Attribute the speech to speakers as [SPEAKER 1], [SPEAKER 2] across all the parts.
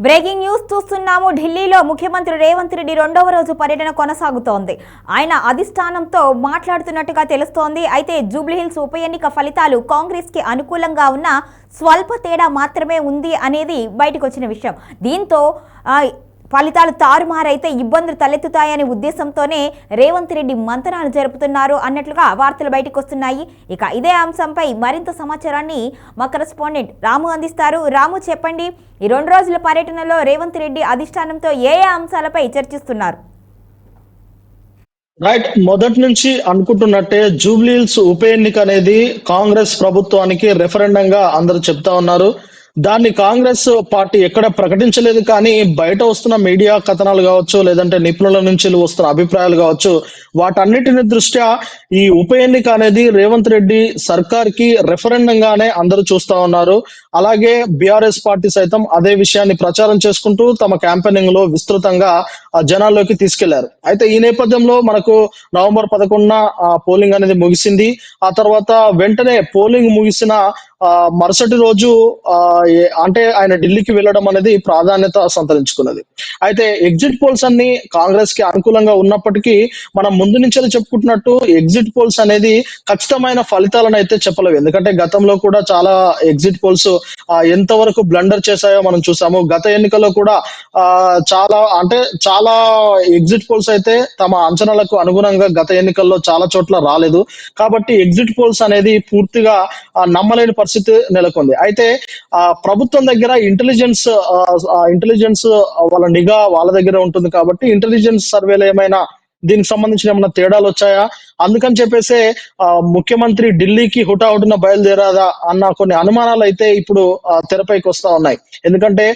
[SPEAKER 1] Breaking news చూస్తున్నాము. ఢిల్లీలో ముఖ్యమంత్రి రేవంత్ రెడ్డి రెండవ రోజు పర్యటన కొనసాగుతోంది. ఆయన అధిష్టానంతో మాట్లాడుతున్నట్టుగా తెలుస్తోంది. అయితే జూబ్లీహిల్స్ ఉప ఎన్నిక ఫలితాలు కాంగ్రెస్ కి అనుకూలంగా ఉన్న స్వల్ప తేడా మాత్రమే ఉంది అనేది బయటకు వచ్చిన విషయం. దీంతో ఫలితాలు తారుమారైతే ఇబ్బందులు తలెత్తుతాయనే ఉద్దేశంతోనే రేవంత్ రెడ్డి మంతనాలు జరుపుతున్నారు అన్నట్లుగా వార్తలు బయటకు వస్తున్నాయి. ఇక ఇదే అంశంపై మరింత సమాచారాన్ని మా కరెస్పాండెంట్ రాము అందిస్తారు. రాము, చెప్పండి, ఈ 2 రోజుల పర్యటనలో రేవంత్ రెడ్డి అధిష్టానంతో ఏ అంశాలపై చర్చిస్తున్నారు?
[SPEAKER 2] రైట్, మొదటి నుంచి అనుకుంటున్నట్టే జూబ్లీహిల్స్ ఉప ఎన్నిక అనేది కాంగ్రెస్ ప్రభుత్వానికి రెఫరెండంగా అందరూ చెప్తా ఉన్నారు. దాన్ని కాంగ్రెస్ పార్టీ ఎక్కడ ప్రకటించలేదు, కానీ బయట వస్తున్న మీడియా కథనాలు కావచ్చు, లేదంటే నిపుణుల నుంచి వస్తున్న అభిప్రాయాలు కావచ్చు, వాటన్నిటిని దృష్ట్యా ఈ ఉప ఎన్నిక అనేది రేవంత్ రెడ్డి సర్కార్ కి రెఫరెండంగానే అందరూ చూస్తా ఉన్నారు. అలాగే బీఆర్ఎస్ పార్టీ సైతం అదే విషయాన్ని ప్రచారం చేసుకుంటూ తమ క్యాంపెయినింగ్ లో విస్తృతంగా జనాల్లోకి తీసుకెళ్లారు. అయితే ఈ నేపథ్యంలో మనకు నవంబర్ 11న పోలింగ్ అనేది ముగిసింది. ఆ తర్వాత వెంటనే పోలింగ్ ముగిసిన మరుసటి రోజు అంటే ఆయన ఢిల్లీకి వెళ్ళడం అనేది ప్రాధాన్యత సంతరించుకున్నది. అయితే ఎగ్జిట్ పోల్స్ అన్ని కాంగ్రెస్ కి అనుకూలంగా ఉన్నప్పటికీ మనం ముందు నుంచే చెప్పుకుంటున్నట్టు ఎగ్జిట్ పోల్స్ అనేది ఖచ్చితమైన ఫలితాలను అయితే చెప్పలేవు. ఎందుకంటే గతంలో కూడా చాలా ఎగ్జిట్ పోల్స్ ఎంతవరకు బ్లండర్ చేశాయో మనం చూసాము. గత ఎన్నికల్లో కూడా చాలా ఎగ్జిట్ పోల్స్ అయితే తమ అంచనాలకు అనుగుణంగా గత ఎన్నికల్లో చాలా చోట్ల రాలేదు. కాబట్టి ఎగ్జిట్ పోల్స్ అనేది పూర్తిగా నమ్మలేని పరిస్థితి నెలకొంది. అయితే ప్రభుత్వం దగ్గర ఇంటెలిజెన్స్ వాళ్ళ నిఘా వాళ్ళ దగ్గర ఉంటుంది. కాబట్టి ఇంటెలిజెన్స్ సర్వేలు ఏమైనా దీనికి సంబంధించిన ఏమైనా తేడాలు వచ్చాయా, అందుకని చెప్పేసే ముఖ్యమంత్రి ఢిల్లీకి హుటాహుటిన బయలుదేరాదా అన్న కొన్ని అనుమానాలు అయితే ఇప్పుడు తెరపైకి వస్తా ఉన్నాయి. ఎందుకంటే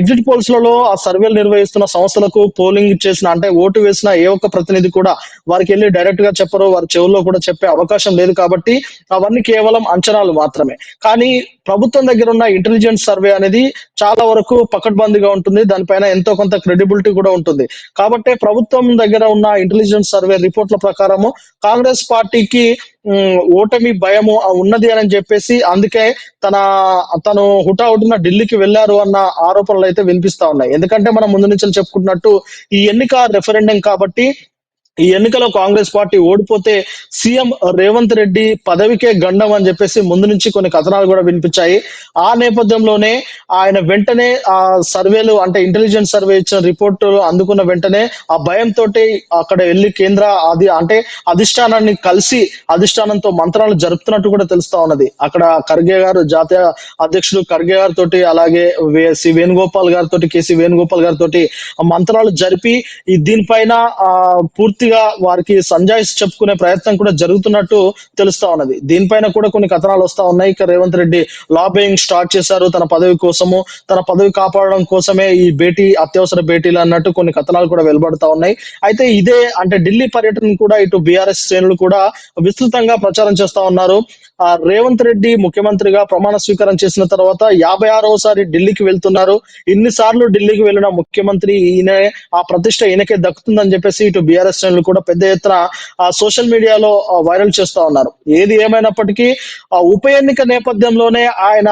[SPEAKER 2] ఎగ్జిట్ పోల్స్ లలో ఆ సర్వేలు నిర్వహిస్తున్న సంస్థలకు పోలింగ్ చేసిన అంటే ఓటు వేసిన ఏ ఒక్క ప్రతినిధి కూడా వారికి వెళ్ళి డైరెక్ట్ గా చెప్పరు, వారి చెవుల్లో కూడా చెప్పే అవకాశం లేదు. కాబట్టి అవన్నీ కేవలం అంచనాలు మాత్రమే. కానీ ప్రభుత్వం దగ్గర ఉన్న ఇంటెలిజెన్స్ సర్వే అనేది చాలా వరకు పకడ్బందీగా ఉంటుంది. దానిపైన ఎంతో కొంత క్రెడిబిలిటీ కూడా ఉంటుంది. కాబట్టి ప్రభుత్వం దగ్గర ఉన్న ఇంటెలిజెన్స్ సర్వే రిపోర్ట్ల ప్రకారము కాంగ్రెస్ పార్టీకి ఓటమి భయము ఉన్నది అని చెప్పేసి అందుకే తను హుటాహుటిన ఢిల్లీకి వెళ్లారు అన్న ఆరోపణలు అయితే వినిపిస్తా ఉన్నాయి. ఎందుకంటే మనం ముందు నుంచి చెప్పుకుంటున్నట్టు ఈ ఎన్నిక రెఫరెండం కాబట్టి ఈ ఎన్నికలో కాంగ్రెస్ పార్టీ ఓడిపోతే సీఎం రేవంత్ రెడ్డి పదవికే గండం అని చెప్పేసి ముందు నుంచి కొన్ని కథనాలు కూడా వినిపించాయి. ఆ నేపథ్యంలోనే ఆయన వెంటనే ఆ సర్వేలు అంటే ఇంటెలిజెన్స్ సర్వే ఇచ్చిన రిపోర్టు అందుకున్న వెంటనే ఆ భయంతో అక్కడ వెళ్లి అధిష్టానాన్ని కలిసి అధిష్టానంతో మంత్రాలు జరుపుతున్నట్టు కూడా తెలుస్తా ఉన్నది. అక్కడ ఖర్గే గారు, జాతీయ అధ్యక్షుడు ఖర్గే గారితో, అలాగే కేసీ వేణుగోపాల్ గారితో మంత్రాలు జరిపి దీనిపైన పూర్తిగా వారికి సంజాయిషి చెప్పుకునే ప్రయత్నం కూడా జరుగుతున్నట్టు తెలుస్తా ఉన్నది. దీనిపైన కూడా కొన్ని కథనాలు వస్తా ఉన్నాయి. ఇక రేవంత్ రెడ్డి లాబింగ్ స్టార్ట్ చేశారు తన పదవి కోసము, తన పదవి కాపాడడం కోసమే ఈ అత్యవసర భేటీలు అన్నట్టు కొన్ని కథనాలు కూడా వెలువడుతా ఉన్నాయి. అయితే ఇదే అంటే ఢిల్లీ పర్యటన కూడా ఇటు బీఆర్ఎస్ శ్రేణులు కూడా విస్తృతంగా ప్రచారం చేస్తా ఉన్నారు. రేవంత్ రెడ్డి ముఖ్యమంత్రిగా ప్రమాణ స్వీకారం చేసిన తర్వాత 56వసారి ఢిల్లీకి వెళ్తున్నారు. ఇన్నిసార్లు ఢిల్లీకి వెళ్ళిన ముఖ్యమంత్రి ఈయనే, ఆ ప్రతిష్ట ఈయనకే దక్కుతుందని చెప్పేసి ఇటు బీఆర్ఎస్ శ్రేణులు కూడా పెద్ద ఎత్తున సోషల్ మీడియాలో వైరల్ చేస్తా ఉన్నారు. ఏది ఏమైనప్పటికీ ఉప ఎన్నిక నేపథ్యంలోనే ఆయన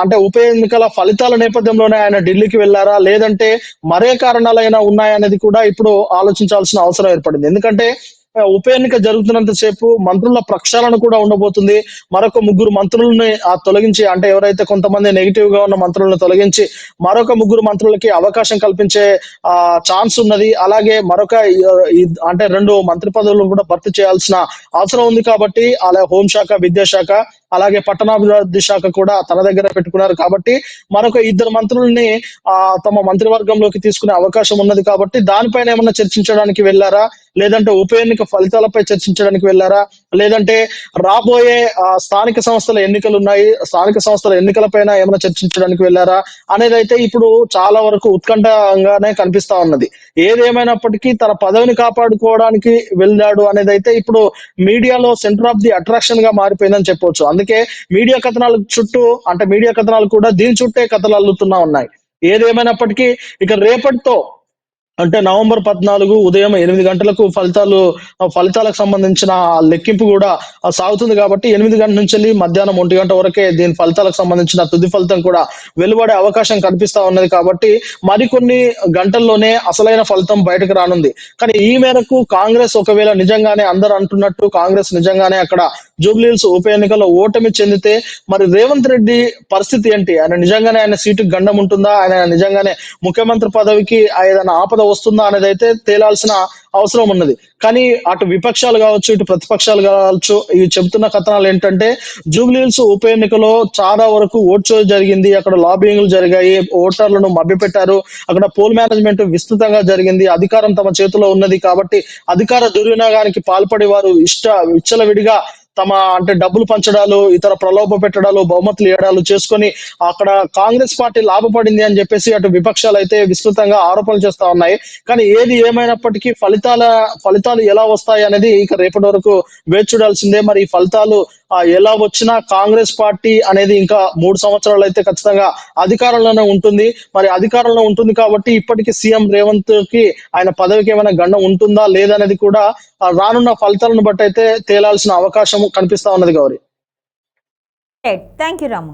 [SPEAKER 2] అంటే ఉప ఎన్నికల ఫలితాల నేపథ్యంలోనే ఆయన ఢిల్లీకి వెళ్లారా, లేదంటే మరే కారణాలైనా ఉన్నాయనేది కూడా ఇప్పుడు ఆలోచించాల్సిన అవసరం ఏర్పడింది. ఎందుకంటే ఉప ఎన్నిక జరుగుతున్నంత సేపు మంత్రుల ప్రక్షాళన కూడా ఉండబోతుంది. మరొక 3 మంత్రులని తొలగించి, అంటే ఎవరైతే కొంతమంది నెగిటివ్ గా ఉన్న మంత్రులను తొలగించి మరొక 3 మంత్రులకి అవకాశం కల్పించే ఛాన్స్ ఉన్నది. అలాగే మరొక అంటే 2 మంత్రి పదవులను కూడా భర్తీ చేయాల్సిన అవసరం ఉంది. కాబట్టి అలా హోంశాఖ, విద్యాశాఖ, అలాగే పట్టణాభివృద్ధి శాఖ కూడా తన దగ్గర పెట్టుకున్నారు. కాబట్టి మరొక 2 మంత్రుల్ని తమ మంత్రివర్గంలోకి తీసుకునే అవకాశం ఉన్నది. కాబట్టి దానిపైన ఏమన్నా చర్చించడానికి వెళ్లారా, లేదంటే ఉప ఎన్నిక ఫలితాలపై చర్చించడానికి వెళ్లారా, లేదంటే రాబోయే స్థానిక సంస్థల ఎన్నికలు ఉన్నాయి, స్థానిక సంస్థల ఎన్నికలపైన ఏమైనా చర్చించడానికి వెళ్లారా అనేది అయితే ఇప్పుడు చాలా వరకు ఉత్కంఠంగానే కనిపిస్తా ఉన్నది. ఏదేమైనప్పటికీ తన పదవిని కాపాడుకోవడానికి వెళ్ళాడు అనేది అయితే ఇప్పుడు మీడియాలో సెంటర్ ఆఫ్ ది అట్రాక్షన్ గా మారిపోయిందని చెప్పొచ్చు. అందుకే మీడియా కథనాలు కూడా దీని చుట్టే కథలు అల్లుతున్నా ఉన్నాయి. ఏదేమైనప్పటికీ ఇక రేపటితో అంటే నవంబర్ 14 ఉదయం 8 గంటలకు ఫలితాలకు సంబంధించిన ఆ లెక్కింపు కూడా సాగుతుంది కాబట్టి 8 గంటల నుంచి మధ్యాహ్నం 1 గంట వరకే దీని ఫలితాలకు సంబంధించిన తుది ఫలితం కూడా వెలువడే అవకాశం కనిపిస్తా ఉన్నది కాబట్టి మరికొన్ని గంటల్లోనే అసలైన ఫలితం బయటకు రానుంది. కానీ ఈ మేరకు కాంగ్రెస్ ఒకవేళ నిజంగానే అందరూ అంటున్నట్టు కాంగ్రెస్ నిజంగానే అక్కడ జూబ్లీహిల్స్ ఉప ఎన్నికల్లో ఓటమి చెందితే మరి రేవంత్ రెడ్డి పరిస్థితి ఏంటి? ఆయన సీటుకి గండం ఉంటుందా? ఆయన నిజంగానే ముఖ్యమంత్రి పదవికి ఏదైనా ఆపద వస్తుందా అనేది అయితే తేలాల్సిన అవసరం ఉన్నది. కానీ అటు విపక్షాలు కావచ్చు, ఇటు ప్రతిపక్షాలు కావచ్చు, ఇవి చెబుతున్న కథనాలు ఏంటంటే జూబ్లీహిల్స్ ఉప ఎన్నికలో చాలా వరకు ఓట్ షో జరిగింది. అక్కడ లాబింగ్లు జరిగాయి, ఓటర్లను మభ్యపెట్టారు. అక్కడ పోల్ మేనేజ్మెంట్ విస్తృతంగా జరిగింది. అధికారం తమ చేతిలో ఉన్నది కాబట్టి అధికార దుర్వినియోగానికి పాల్పడి వారు విచ్చలవిడిగా అంటే డబ్బులు పంచడాలు, ఇతర ప్రలోభ పెట్టడాలు, బహుమతులు ఇవ్వడాలు చేసుకొని అక్కడ కాంగ్రెస్ పార్టీ లాభపడింది అని చెప్పేసి అటు విపక్షాలు అయితే విస్తృతంగా ఆరోపణలు చేస్తా ఉన్నాయి. కానీ ఏది ఏమైనప్పటికీ ఫలితాలు ఎలా వస్తాయి అనేది ఇక రేపటి వరకు వేచి చూడాల్సిందే. మరి ఈ ఫలితాలు ఎలా వచ్చినా కాంగ్రెస్ పార్టీ అనేది ఇంకా 3 సంవత్సరాలు అయితే ఖచ్చితంగా అధికారంలోనే ఉంటుంది. మరి అధికారంలో ఉంటుంది కాబట్టి ఇప్పటికీ సీఎం రేవంత్ కి ఆయన పదవికి ఏమైనా గండం ఉంటుందా లేదనేది కూడా రానున్న ఫలితాలను బట్టి అయితే తేలాల్సిన అవకాశం కనిపిస్తా ఉన్నది గౌరీ.
[SPEAKER 1] Thank you Ramu.